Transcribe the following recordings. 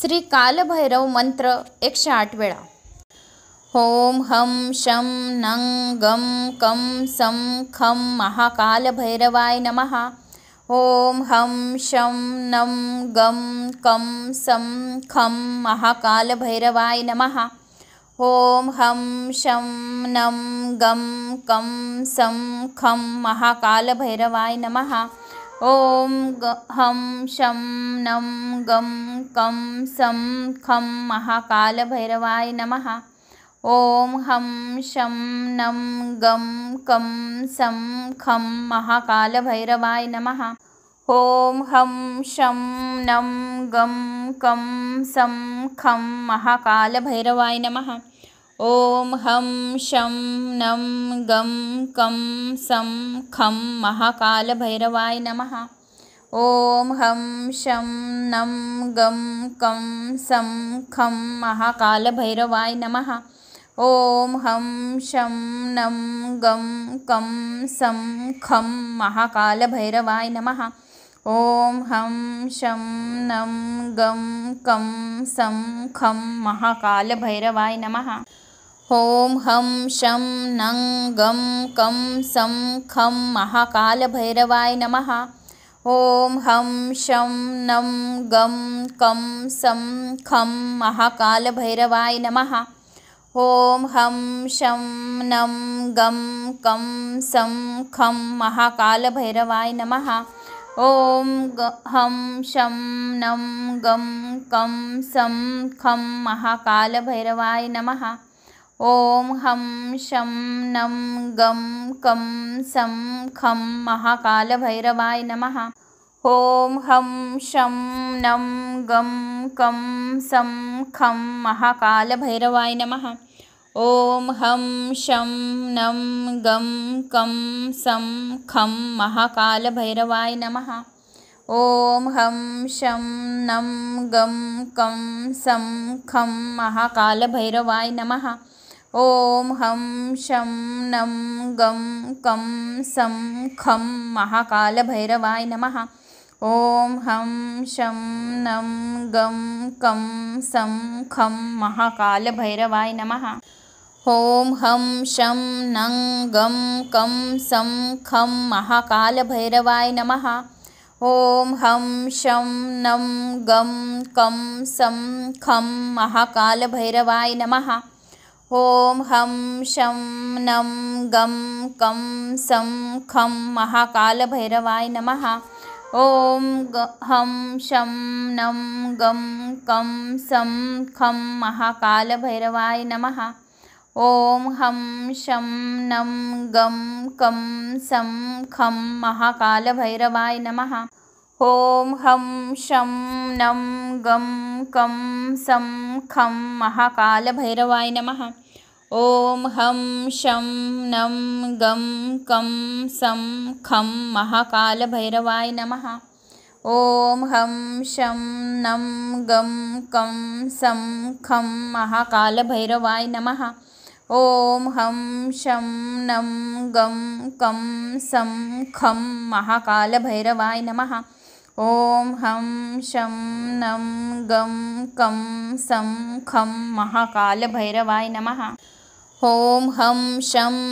श्री कालभैरव मंत्र 108 वेळा। ओम हम शं नं गं कं सं खं महाकालभैरवाय नमः। ओम हम शं नं गं कं सं खं महाकालभैरवाय नमः। ओम हम शं नं गं कं सं खं महाकालभैरवाय नमः। ओम हम शं नं गं कं सं खं महाकालभैरवाय नमः। ओम हम शं नं गं कं सं खं महाकालभैरवाय नमः। ओम हम शं नं गं कं सं खं महाकालभैरवाय नमः। ओम हम शं नं गं कं सं खं महाकालभैरवाय नमः। ओम हम शं नं गं कं सं खं महाकालभैरवाय नमः। ओम हम शं नं गं कं सं खं महाकालभैरवाय नमः। ओम हम शं नं गं कं सं खं महाकालभैरवाय नमः। ओम हम शं नं गं कं सं खं महाकालभैरवाय नमः। ओम हम शं नं गं कं सं खं महाकालभैरवाय नमः। ओम हम शं नं गं कं सं खं महाकालभैरवाय नमः। ओम हम शं नं गं कं सं खं महाकालभैरवाय नमः। ओम हम शं नं गं कं सं खं महाकालभैरवाय नमः। ओम हम शं नं गं कं सं खं महाकालभैरवाय नमः। ओम हम शं नं गं कं सं खं महाकालभैरवाय नमः। ओम हम शं नं गं कं सं खं महाकालभैरवाय नमः। ओम हम शं नं गं कं सं खं महाकालभैरवाय नमः। ओम हम शं नं गं कं सं खं महाकालभैरवाय नमः। ओम हम शं नं गं कं सं खं महाकालभैरवाय नमः। ओम हम शं नं गं कं सं खं महाकालभैरवाय नमः। ओम हम शं नं गं कं सं खं महाकालभैरवाय नमः। ओम हम शं नं गं कं सं खं महाकालभैरवाय नमः। ओम हम शं नं गं कं सं खं महाकालभैरवाय नमः। ओम हम शं नं गं कं सं खं महाकालभैरवाय नमः। ओम हम शं नं गं कं सं खं महाकालभैरवाय नमः। ओम हम शं नं गं कं सं खं महाकालभैरवाय नमः। ओम हम शं नं गं कं सं खं महाकालभैरवाय नमः। ओम हम शं नं गं कं सं खं महाकालभैरवाय नमः। ओम हम शं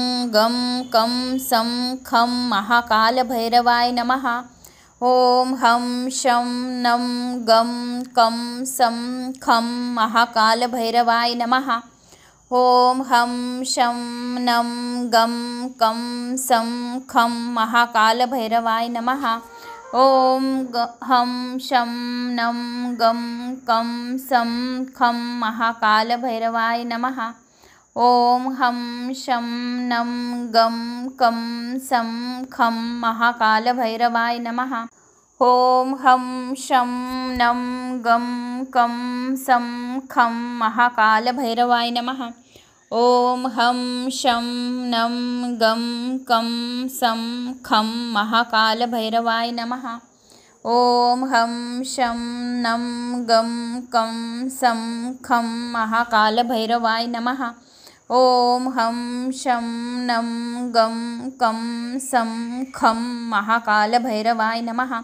नं गं कं सं खं महाकालभैरवाय नमः। ओम हम शं नं गं कं सं खं महाकालभैरवाय नमः। ओम हम शं नं गं कं सं खं महाकालभैरवाय नमः। ओम हम शं नं गं कं सं खं महाकालभैरवाय नमः। ओम हम शं नं गं कं सं खं महाकालभैरवाय नमः। ओम हम शं नं गं कं सं खं महाकालभैरवाय नमः। ओम हम शं नं गं कं सं खं महाकालभैरवाय नमः। ओम हम शं नं गं कं सं खं महाकालभैरवाय नमः। ओम हम शं नं गं कं सं खं महाकालभैरवाय नमः।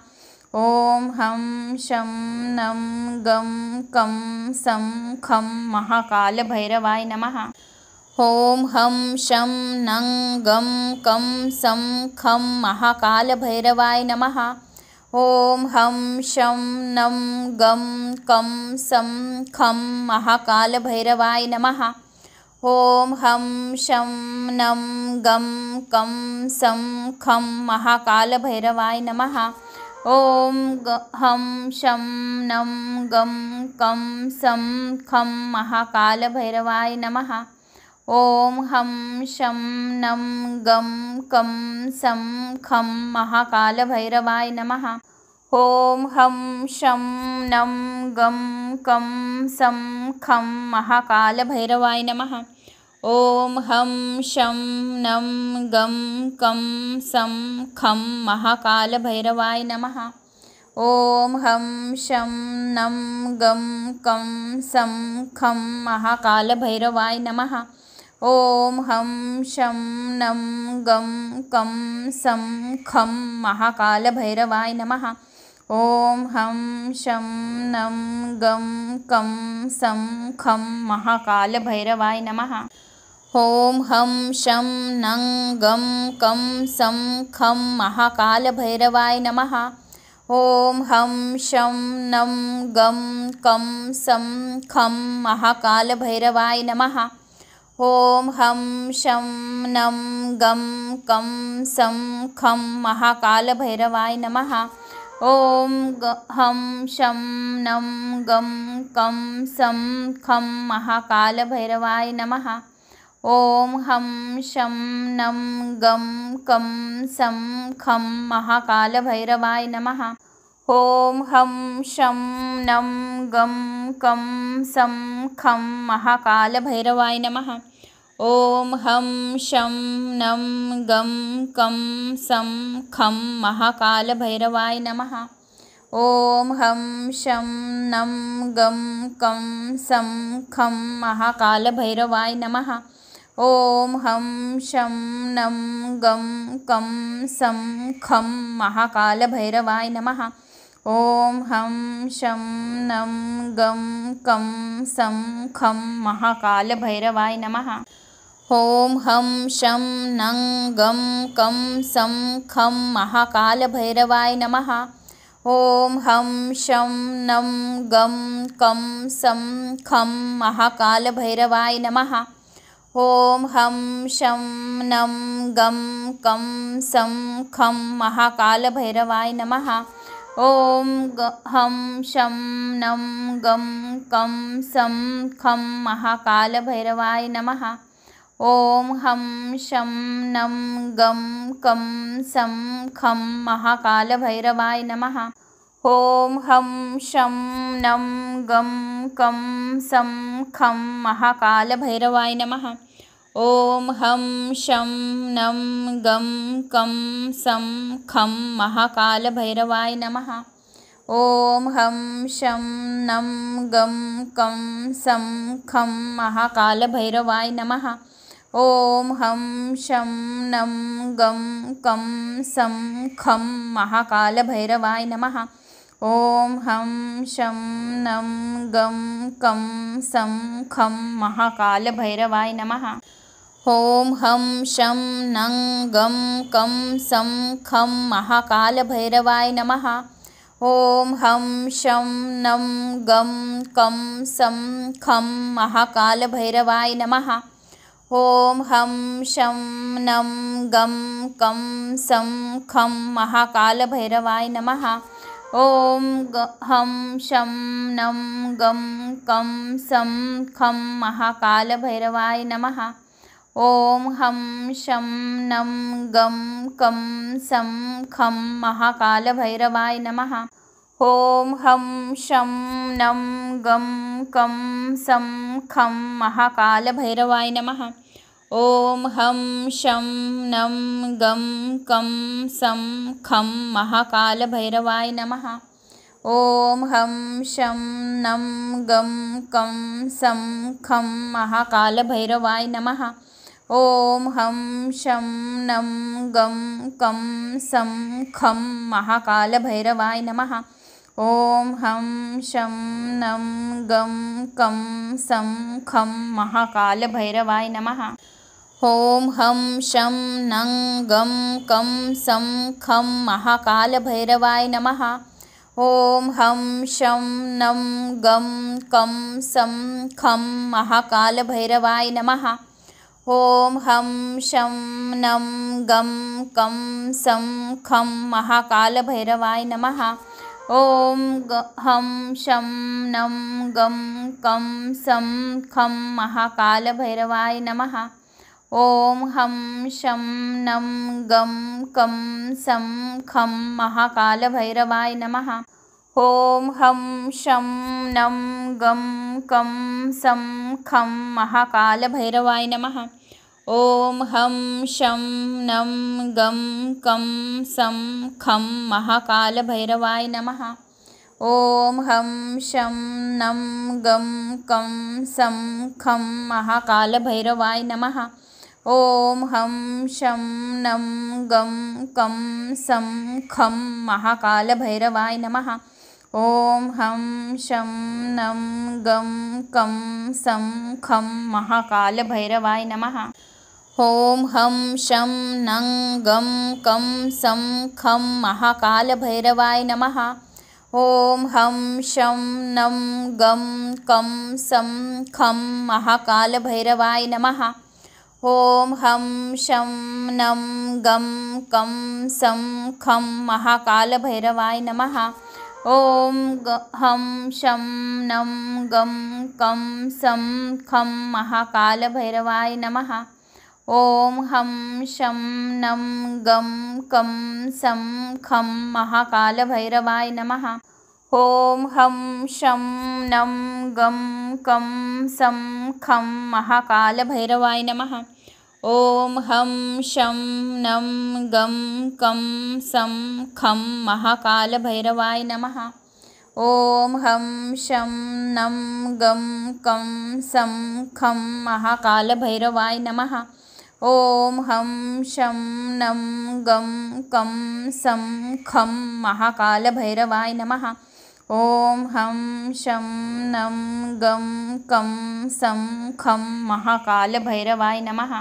ॐ हं शं नं गं कं सं खं महाकालभैरवाय नमः। ॐ हं शं नं गं कं सं खं महाकालभैरवाय नमः। ॐ हं शं नं गं कं सं खं महाकालभैरवाय नमः। ॐ हं शं नं गं कं सं खं महाकालभैरवाय नमः। ॐ हं शं नं गं कं सं खं महाकालभैरवाय नमः। ॐ हं शं नं गं कं सं खं महाकालभैरवाय नमः। ॐ हं शं नं गं कं सं खं महाकालभैरवाय नमः। ॐ हं शं नं गं कं सं खं महाकालभैरवाय नमः। ॐ हं शं नं गं कं सं खं महाकालभैरवाय नमः। ॐ हं शं नं गं कं सं खं महाकालभैरवाय नमः। ॐ हं शं नं गं कं सं खं महाकालभैरवाय नमः। ॐ हं शं नं गं कं सं खं महाकालभैरवाय नमः। ॐ हं शं नं गं कं सं खं महाकालभैरवाय नमः। ॐ हं शं नं गं कं सं खं महाकालभैरवाय नमः। ॐ हं शं नं गं कं सं खं महाकालभैरवाय नमः। ॐ हं शं नं गं कं सं खं महाकालभैरवाय नमः। ॐ हं शं नं गं कं सं खं महाकालभैरवाय नमः। ॐ हं शं नं गं कं सं खं महाकालभैरवाय नमः। ॐ हं शं नं गं कं सं खं महाकालभैरवाय नमः। ॐ हं शं नं गं कं सं खं महाकालभैरवाय नमः। ॐ हं शं नं गं कं सं खं महाकालभैरवाय नमः। ॐ हं शं नं गं कं सं खं महाकालभैरवाय नमः। ॐ हं शं नं गं कं सं खं महाकालभैरवाय नमः। ॐ हं शं नं गं कं सं खं महाकालभैरवाय नमः। ॐ हं शं नं गं कं सं खं महाकालभैरवाय नमः। ॐ हं शं नं गं कं सं खं महाकालभैरवाय नमः। ॐ हं शं नं गं कं सं खं महाकालभैरवाय नमः। ॐ हं शं नं गं कं सं खं महाकालभैरवाय नमः। ॐ हं शं नं गं कं सं खं महाकालभैरवाय नमः। ॐ हं शं नं गं कं सं खं महाकालभैरवाय नमः। ॐ हं शं नं गं कं सं खं महाकालभैरवाय नमः। ॐ हं शं नं गं कं सं खं महाकालभैरवाय नमः। ॐ हं शं नं गं कं सं खं महाकालभैरवाय नमः। ॐ हं शं नं गं कं सं खं महाकालभैरवाय नमः। ॐ हं शं नं गं कं सं खं महाकालभैरवाय नमः। ॐ हं शं नं गं कं सं खं महाकालभैरवाय नमः। ॐ हं शं नं गं कं सं खं महाकालभैरवाय नमः। ॐ हं शं नं गं कं सं खं महाकालभैरवाय नमः। ॐ हं शं नं गं कं सं खं महाकालभैरवाय नमः। ॐ हं शं नं गं कं सं खं महाकालभैरवाय नमः। ॐ हं शं नं गं कं सं खं महाकालभैरवाय नमः। ॐ हं शं नं गं कं सं खं महाकालभैरवाय नमः। ॐ हं शं नं गं कं सं खं महाकालभैरवाय नमः। ॐ हं शं नं गं कं सं खं महाकालभैरवाय नमः। ॐ हं शं नं गं कं सं खं महाकालभैरवाय नमः। ॐ हं शं नं गं कं सं खं महाकालभैरवाय नमः। ॐ हं शं नं गं कं सं खं महाकालभैरवाय नमः। ॐ हं शं नं गं कं सं खं महाकालभैरवाय नमः। ॐ हं शं नं गं कं सं खं महाकालभैरवाय नमः। ॐ हं शं नं गं कं सं खं महाकालभैरवाय नमः। ॐ हं शं नं गं कं सं खं महाकालभैरवाय नमः। ॐ हं शं नं गं कं सं खं महाकालभैरवाय नमः। ॐ हं शं नं गं कं सं खं महाकालभैरवाय नमः। ॐ हं शं नं गं कं सं खं महाकालभैरवाय नमः। ॐ हं शं नं गं कं सं खं महाकालभैरवाय नमः। ॐ हं शं नं गं कं सं खं महाकालभैरवाय नमः। ॐ हं शं नं गं कं सं खं महाकालभैरवाय नमः। ॐ हं शं नं गं कं सं खं महाकालभैरवाय नमः। ॐ हं शं नं गं कं सं खं महाकालभैरवाय नमः। ॐ हं शं नं गं कं सं खं महाकालभैरवाय नमः। ॐ हं शं नं गं कं सं खं महाकालभैरवाय नमः।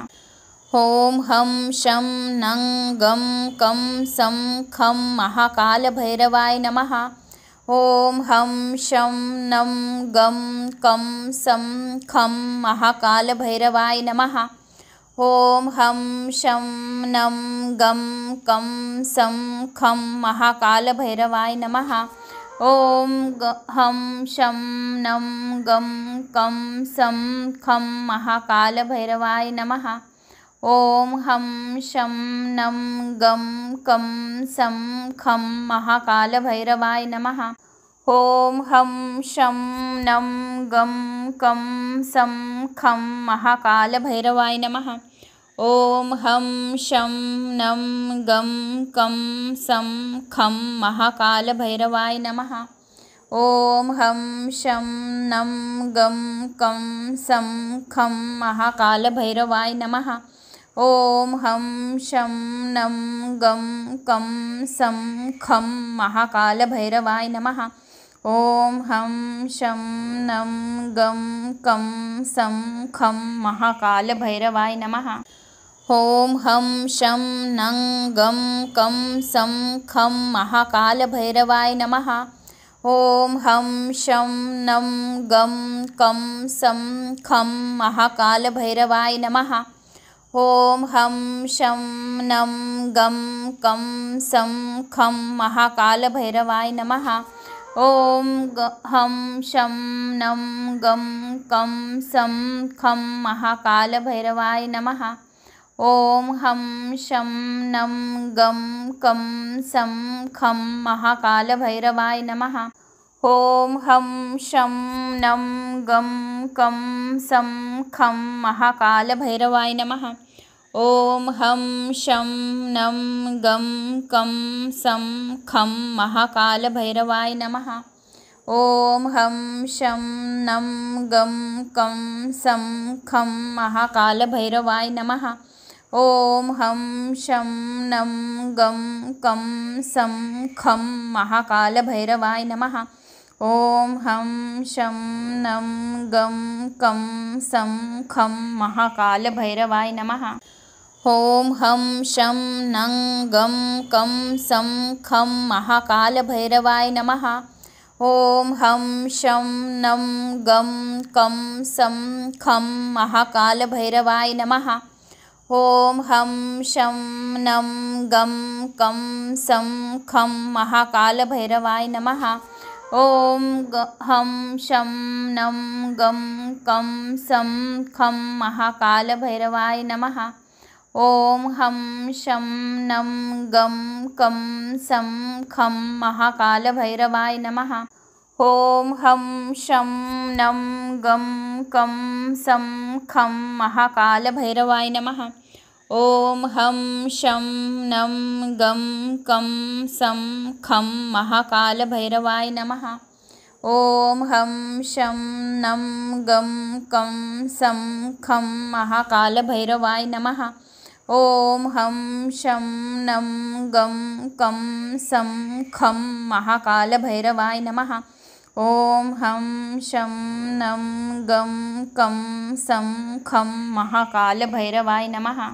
ॐ हं शं नं गं कं सं खं महाकालभैरवाय नमः। ॐ हं शं नं गं कं सं खं महाकालभैरवाय नमः। ॐ हं शं नं गं कं सं खं महाकालभैरवाय नमः। ॐ हं शं नं गं कं सं खं महाकालभैरवाय नमः। ॐ हं शं नं गं कं सं खं महाकालभैरवाय नमः। ॐ हं शं नं गं कं सं खं महाकालभैरवाय नमः। ॐ हं शं नं गं कं सं खं महाकालभैरवाय नमः। ॐ हं शं नं गं कं सं खं महाकालभैरवाय नमः। ॐ हं शं नं गं कं सं खं महाकालभैरवाय नमः। ॐ हं शं नं गं कं सं खं महाकालभैरवाय नमः। ॐ हं शं नं गं कं सं खं महाकालभैरवाय नमः। ॐ हं शं नं गं कं सं खं महाकालभैरवाय नमः। ॐ हं शं नं गं कं सं खं महाकालभैरवाय नमः। ॐ हं शं नं गं कं सं खं महाकालभैरवाय नमः। ॐ हं शं नं गं कं सं खं महाकालभैरवाय नमः। ॐ हं शं नं गं कं सं खं महाकालभैरवाय नमः। ॐ हं शं नं गं कं सं खं महाकालभैरवाय नमः। ॐ हं शं नं गं कं सं खं महाकालभैरवाय नमः। ॐ हं शं नं गं कं सं खं महाकालभैरवाय नमः। ॐ हं शं नं गं कं सं खं महाकालभैरवाय नमः। ॐ हं शं नं गं कं सं खं महाकालभैरवाय नमः। ॐ हं शं नं गं कं सं खं महाकालभैरवाय नमः। ॐ हं शं नं गं कं सं खं महाकालभैरवाय नमः। ॐ हं शं नं गं कं सं खं महाकालभैरवाय नमः। ॐ हं शं नं गं कं सं खं महाकालभैरवाय नमः। ॐ हं शं नं गं कं सं खं महाकालभैरवाय नमः। ॐ हं शं नं गं कं सं खं महाकालभैरवाय नमः। ॐ हं शं नं गं कं सं खं महाकालभैरवाय नमः। ॐ हं शं नं गं कं सं खं महाकालभैरवाय नमः। ॐ हं शं नं गं कं सं खं महाकालभैरवाय नमः।